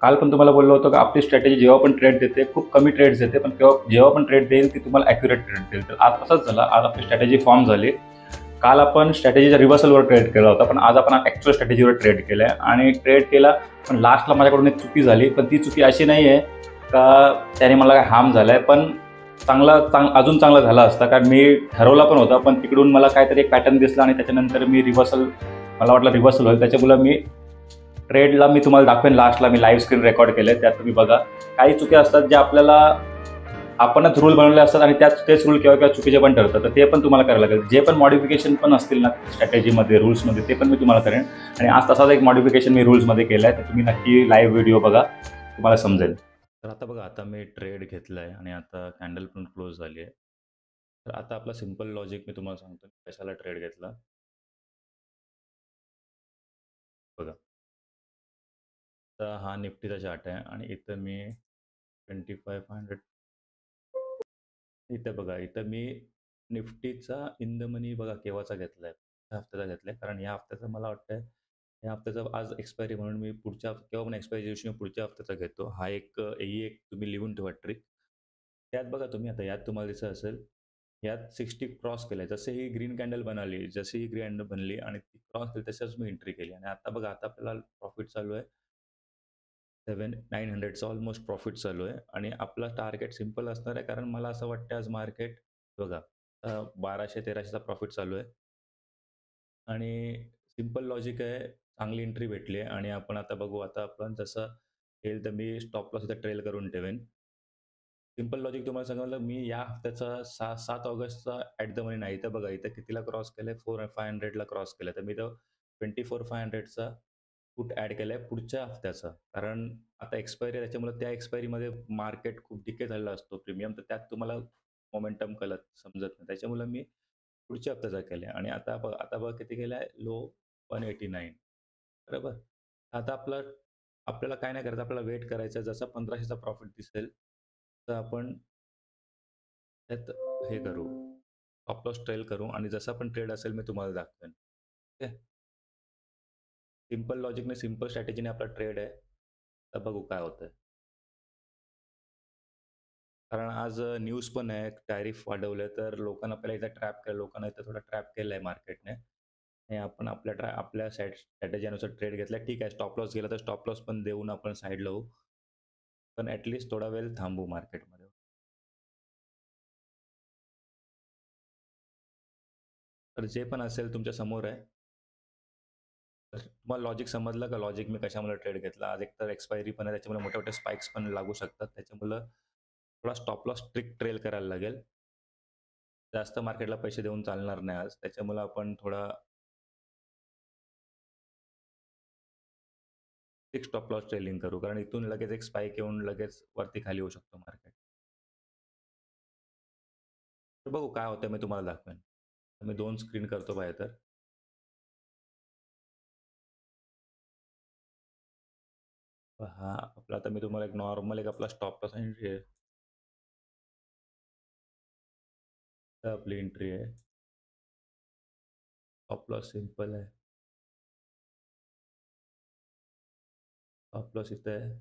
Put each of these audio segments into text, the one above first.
काल पण तुम्हाला बोललो होतो की आपली स्ट्रॅटेजी जेव्हा पण ट्रेड देते खूप कमी ट्रेड्स देते, पण जेव्हा पण ट्रेड देईल ती तुम्हाला ॲक्युरेट ट्रेड देईल. तर आज तसंच झालं. आज आपली स्ट्रॅटेजी फॉर्म झाली. काल आपण स्ट्रॅटेजीच्या रिव्हर्सलवर ट्रेड केला होता, पण आज आपण ॲक्च्युअल स्ट्रॅटेजीवर ट्रेड केलं आहे आणि ट्रेड केला. पण लास्टला माझ्याकडून एक चुकी झाली, पण ती चुकी अशी नाही आहे का त्याने मला काय हार्म झाला आहे, पण अजून चांगला झाला असता. कारण मी ठरवला पण होता, पण तिकडून मला काहीतरी एक पॅटर्न दिसला आणि त्याच्यानंतर मी मला वाटलं रिव्हर्सल होईल. त्याच्यामुळे मी तुम्हाला दाखवेन लास्टला. मी लाईव्ह स्क्रीन रेकॉर्ड केले, त्यात तुम्ही बघा. काही चुकी असतात ज्या आपणच रूल बनवले असतात आणि तेच रूल केव्हा केव्हा चुकीचे पण ठरतात. तर ते पण तुम्हाला करायला लागेल. जे पण मॉडिफिकेशन पण असतील ना स्ट्रॅटेजीमध्ये, रूल्समध्ये, ते पण मी तुम्हाला करेन. आणि आज तसाच एक मॉडिफिकेशन मी रूल्समध्ये केलं आहे. तर तुम्ही नक्की लाईव्ह व्हिडिओ बघा, तुम्हाला समजेल. तर आता बघा, आता मी ट्रेड घेतला आहे आणि आता कॅन्डल पण क्लोज झाली आहे. तर आता आपला सिम्पल लॉजिक मी तुम्हाला सांगतो कशाला ट्रेड घेतला. बघा, तर हा निफ्टीचा चार्ट आहे आणि इथं मी 25,500 इथं बघा, इथं मी निफ्टीचा इन द मनी बघा केव्हाचा घेतला आहे. ह्या हफ्त्याचा घेतला आहे. कारण या हफ्त्याचा मला वाटतं या हफ्त्याचा आज एक्सपायरी म्हणून मी केव्हा पण एक्सपायरी दिवशी मी पुढच्या हफ्त्याचा घेतो. ही एक तुम्ही लिहून ठेवा ट्रिक. त्यात बघा तुम्ही आता यात तुम्हाला दिसत असेल, यात 60 क्रॉस केलंय. जसे ही ग्रीन कॅन्डल बनाली, जशी ही ग्रीन कॅन्डल बनली आणि ती क्रॉस केली तसंच मी एंट्री केली आणि आता बघा, आता आपल्याला प्रॉफिट चालू आहे 900चा ऑलमोस्ट प्रॉफिट चालू आहे आणि आपला टार्गेट सिंपल असणार आहे. कारण मला असं वाटतं आज मार्केट बघा 1200-1300चा प्रॉफिट चालू आहे आणि सिंपल लॉजिक आहे. चांगली एंट्री भेटली आहे आणि आपण आता बघू. आता आपण जसं येईल तर मी स्टॉप लॉस इथं ट्रेल करून ठेवेन. सिंपल लॉजिक तुम्हाला सांगितलं मी या हफ्त्याचा 7 ऑगस्टचा ॲट द मनी नाही. तर बघा इथं कितीला क्रॉस केलंय, 4500ला क्रॉस केलं. तर मी तर 24,500चा पुट ॲड केलाय पुढच्या हफ्त्याचा. कारण आता एक्सपायरी आहे, त्याच्यामुळे त्या एक्सपायरीमध्ये मार्केट खूप डिके झालेला असतो प्रीमियम. तर त्यात तुम्हाला मोमेंटम समजत नाही. त्याच्यामुळे मी पुढच्या हप्त्याचा केलाय आणि आता बघा किती केलाय, लो 189. बरोबर. आता आपल्याला काय नाही करायचं, आपल्याला वेट करायचं. जसा 1500चा प्रॉफिट दिसेल तर आपण त्यात हे करू, स्टॉप लॉस ट्रेल करू आणि जसा पण ट्रेड असेल मी तुम्हाला दाखवेन. ठीक आहे. सिंपल लॉजिकने, सिंपल स्ट्रॅटेजीने आपला ट्रेड आहे. तर बघू काय होतंय. कारण आज न्यूज पण आहे, टॅरिफ वाढवले तर लोकांना पहिला इथं ट्रॅप केलं, लोकांना इथं थोडं ट्रॅप केलंय मार्केटने आणि आपण आपल्या स्ट्रॅटेजीनुसार ट्रेड घेतला. ठीक आहे, स्टॉप लॉस गेला तर स्टॉप लॉस पण देऊन आपण साईडला होऊ, पण ॲटलिस्ट थोडा वेळ थांबू मार्केटमध्ये. तर जे पण असेल तुमच्या समोर आहे. तर तुम्हाला लॉजिक समजलं का? लॉजिक मी कशामुळे ट्रेड घेतला. आज एकतर एक्सपायरी पण आहे, त्याच्यामुळे मोठ्या मोठ्या स्पाइक्स पण लागू शकतात. त्याच्यामुळं थोडा स्टॉप लॉस स्ट्रिक्ट ट्रेल करायला लागेल. जास्त मार्केटला पैसे देऊन चालणार नाही आज. त्याच्यामुळं आपण थोडा स्ट्रिक्ट स्टॉप लॉस ट्रेलिंग करू. कारण इथून लगेच एक स्पाइक येऊन लगेच वरती खाली होऊ शकतो मार्केट. तर बघू काय होतं, मी तुम्हाला दाखवेन. मी 2 स्क्रीन करतो बाहेर तर. हा आपला, आता मी तुम्हाला एक नॉर्मल आपला स्टॉप लॉस एंट्री आहे. आपली एंट्री आहे. स्टॉप लॉस सिंपल आहे. स्टॉप लॉस इथं आहे.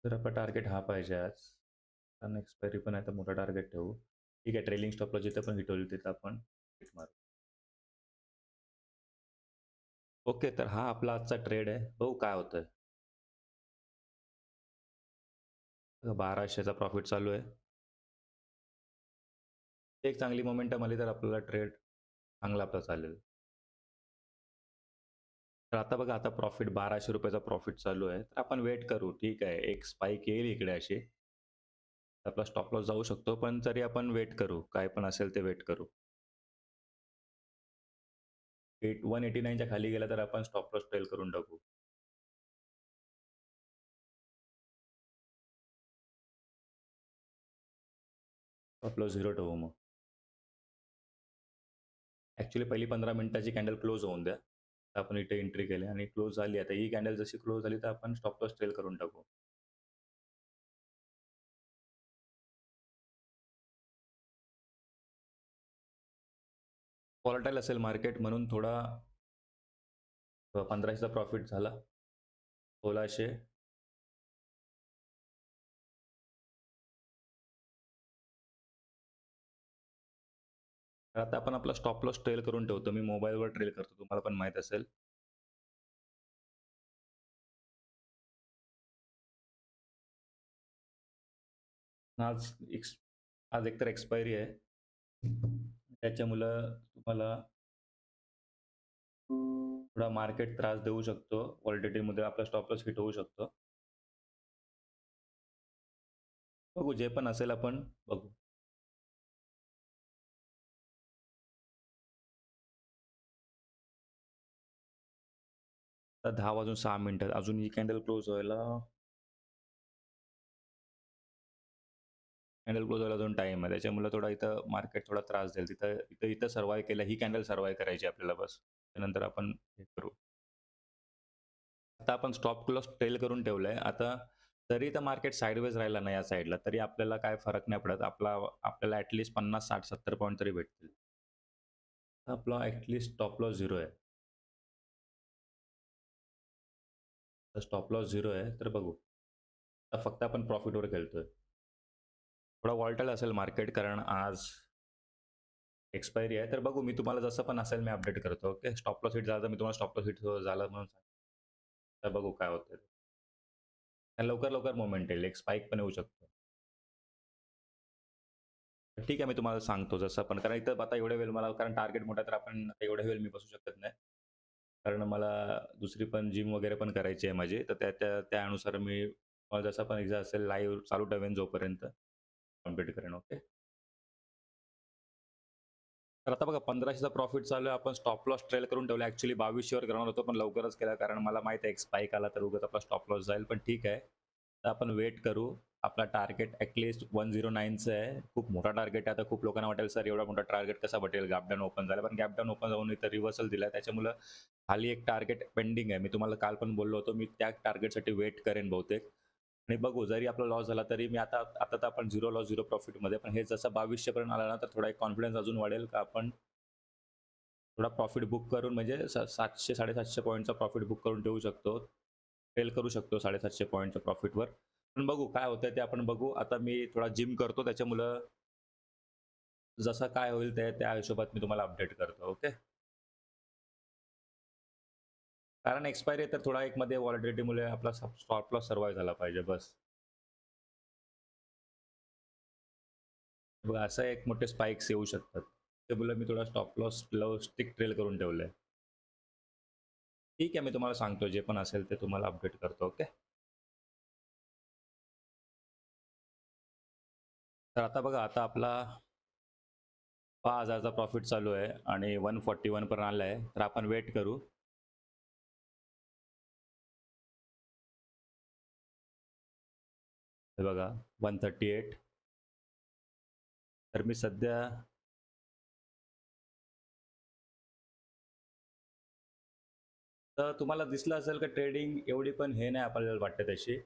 तर आपला टार्गेट हा पाहिजे आज. कारण एक्सपायरी पण आहे तर मोठा टार्गेट ठेवू. ठीक आहे, ट्रेलिंग स्टॉप लॉस जिथं पण हिट होईल तिथं आपण हिट मारू. ओके, तर हा आपला आजचा ट्रेड आहे. बघू काय होतंय. 1200चा प्रॉफिट चालू आहे. एक चांगली मोमेंटम आली तर आपल्याला ट्रेड चांगला आपला चालेल. तर आता बघा, आता प्रॉफिट 1200 रुपयाचा प्रॉफिट चालू आहे. तर आपण वेट करू. ठीक आहे, एक स्पाइक येईल इकडे अशी. आपला स्टॉप लॉस जाऊ शकतो, पण तरी आपण वेट करू. काय पण असेल ते वेट करू. 189च्या खाली गेला तर आपण स्टॉप लॉस ट्रेल करून टाकू. स्टॉप लॉस 0 ठेवू मग. ॲक्चुअली पहिली 15 मिनिटाची कॅन्डल क्लोज होऊन द्या. तर आपण इथे एंट्री केली आणि क्लोज झाली. आता ही कॅन्डल जशी क्लोज झाली, तर आपण स्टॉप लॉस ट्रेल करून टाकू. व्हॉलटाईल असेल मार्केट म्हणून थोडा 1500चा प्रॉफिट झाला. 1600 तर आता आपण आपला स्टॉप लॉस ट्रेल करून ठेवतो. मी मोबाईलवर ट्रेल करतो. तुम्हाला पण माहीत असेल. आज आज एकतर एक्सपायरी आहे. त्याच्यामुळं तुम्हाला थोडा मार्केट त्रास देऊ शकतो. व्हॉलटिलिटीमध्ये आपला स्टॉप लॉस हिट होऊ शकतो. बघू जे पण असेल आपण बघू. आता 10 वाजून 6 मिनिटं अजून ही कॅन्डल क्लोज व्हायला अजून टाईम आहे. त्याच्यामुळे थोडा इथं मार्केट थोडा त्रास देईल. तिथं इथं इथं सर्व्हायव्ह केलं. ही कॅन्डल सर्व्हायव्ह करायची आपल्याला बस. त्यानंतर आपण हे करू. आता आपण स्टॉप लॉस ट्रेल करून ठेवलंय. आता तरी तर मार्केट साइडवेज राहिला ना या साइडला, तरी आपल्याला काय फरक नाही पडत. आपल्याला ॲट 50, 60, 70 पॉइंट तरी भेटतील. आपला ॲट स्टॉप लॉस 0 आहे. तर स्टॉप लॉस 0 आहे, तर बघू. आता फक्त आपण प्रॉफिटवर खेळतोय. थोडा व्हॉलटाईल असेल मार्केट कारण आज एक्सपायरी आहे. तर बघू मी तुम्हाला जसं पण असेल मी अपडेट करतो. ओके. स्टॉप लॉस हिट झाला तर मी तुम्हाला स्टॉप लॉस हिट झाला म्हणून सांगतो. तर बघू काय होतंय. लवकर मोमेंट येईल. एक स्पाइक पण येऊ शकतो. ठीक आहे, मी तुम्हाला सांगतो जसं पण कारण इथं आता एवढ्या वेळ मला कारण टार्गेट मोठा तर आपण एवढ्या वेळ मी बसू शकत नाही. कारण मला दुसरी पण जिम वगैरे पण करायची आहे माझी. तर त्यानुसार मी मला जसं पण एक्झाम असेल लाईव्ह चालू ठेवेन जोपर्यंत कंप्लीट करेन. ओके. तर आता बघा 1500चा प्रॉफिट चालू आहे. आपण स्टॉप लॉस ट्रेल करून ठेवला. ॲक्चुअली 2200वर करणार होतो, पण लवकरच केला कारण मला माहिती आहे एक स्पाइक आला तर उगाच आपला स्टॉप लॉस जाईल. पण ठीक आहे. तर आपण वेट करू. आपला टार्गेट ॲटलीस्ट 109चं आहे. खूप मोठा टार्गेट आहे. आता खूप लोकांना वाटेल, "सर एवढा मोठा टार्गेट कसा भेटेल? गॅप डाउन ओपन झाला." पण गॅप डाउन ओपन जाऊन इथं रिव्हर्सल दिलाय. त्याच्यामुळं खाली एक टार्गेट पेंडिंग आहे. मी तुम्हाला काल पण बोललो होतो, मी त्या टार्गेटसाठी वेट करेन बहुतेक. आणि बघू जरी आपला लॉस झाला तरी मी आता आता तर आपण 0 लॉस 0 प्रॉफिटमध्ये पण हे जसं 2200 पर्यंत आला ना, तर थोडा एक कॉन्फिडन्स अजून वाढेल का आपण थोडा प्रॉफिट बुक करून म्हणजे 700 750 पॉइंटचा प्रॉफिट बुक करून ठेवू शकतो. फेल करू शकतो 750 पॉइंटच्या प्रॉफिटवर. पण बघू काय होतंय ते आपण बघू. आता मी थोडा जिम करतो त्याच्यामुळं जसं काय होईल त्या हिशोबात मी तुम्हाला अपडेट करतो. ओके. कारण एक्सपायरी तर थोडा एक मध्ये व्हॉलटिलिटीमुळे आपला स्टॉप लॉस सर्व्हाइव्ह झाला पाहिजे बस. बघा असं एक मोठे स्पाइक्स येऊ शकतात. ते बोललं मी थोडा स्टॉप लॉस स्टिक ट्रेल करून ठेवलंय. ठीक आहे, मी तुम्हाला सांगतो जे पण असेल ते तुम्हाला अपडेट करतो. ओके. तर आता बघा आता आपला 6,000चा प्रॉफिट चालू आहे आणि 141 पर्यंत आलाय. तर आपण वेट करू. हे बघा 138 तर मी सध्या तर तुम्हाला दिसलं असेल का ट्रेडिंग एवढी पण हे नाही आपल्याला वाटते तशी.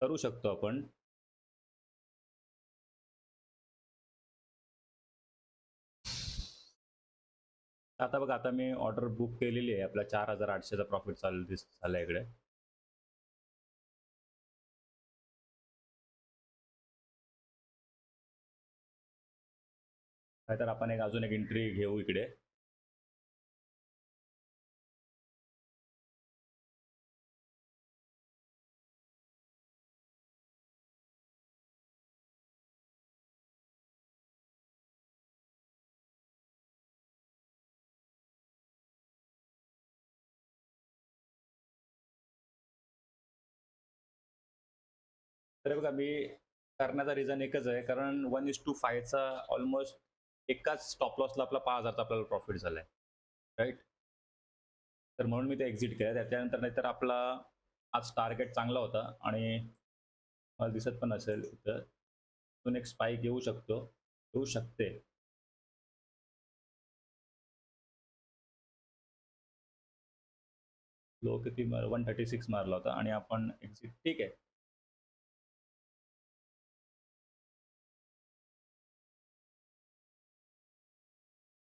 करू शकतो आपण. आता बघा आता मी ऑर्डर बुक केलेली आहे. आपला 4,800चा प्रॉफिट झाला इकडे. नाहीतर आपण अजून एक एंट्री घेऊ इकडे. तर बघा मी करण्याचा रिझन एकच आहे कारण 1:5 चा ऑलमोस्ट एकाच स्टॉप लॉसला आपला 5,000चा आपल्याला प्रॉफिट झालाय. राइट? तर म्हणून मी ते एक्झिट केलं. त्याच्यानंतर नाहीतर आपला आज टार्गेट चांगला होता आणि मला दिसत पण असेल इथं इथून एक स्पाइक येऊ शकतो. येऊ शकते. लो किती 136 मारला होता आणि आपण एक्झिट ठीक आहे.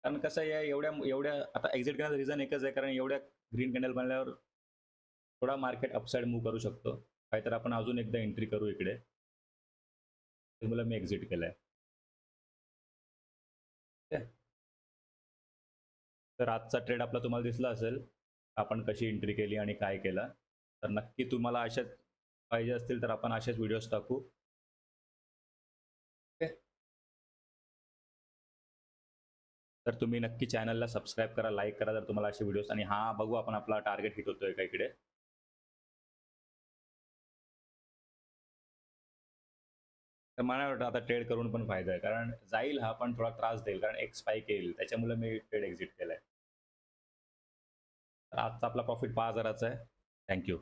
कारण कसं आहे एवढ्या एवढ्या आता एक्झिट करण्याचं रिझन एकच आहे कारण एवढ्या ग्रीन कॅन्डल बनल्यावर थोडा मार्केट अपसाइड मूव्ह करू शकतो. नाहीतर आपण अजून एकदा एंट्री करू इकडे. त्यामुळे मी एक्झिट केलंय. ठीक आहे. तर आजचा ट्रेड आपला तुम्हाला दिसला असेल. आपण कशी एंट्री केली आणि काय केलं. तर नक्की तुम्हाला अशाच पाहिजे असतील तर आपण असेच व्हिडिओज टाकू. ठीक आहे. तर तुम्ही नक्की चॅनलला सबस्क्राईब करा, लाईक करा जर तुम्हाला असे व्हिडिओज आणि हा बघू आपण आपला टार्गेट हिट होतोय का इकडे. तर मला वाटतं आता ट्रेड करून पण फायदा आहे. कारण जाईल हा पण थोडा त्रास देईल कारण एक स्पाइक येईल. त्याच्यामुळे मी ट्रेड एक्झिट केलाय. तर आजचा आपला प्रॉफिट 5,000चा आहे. Thank you.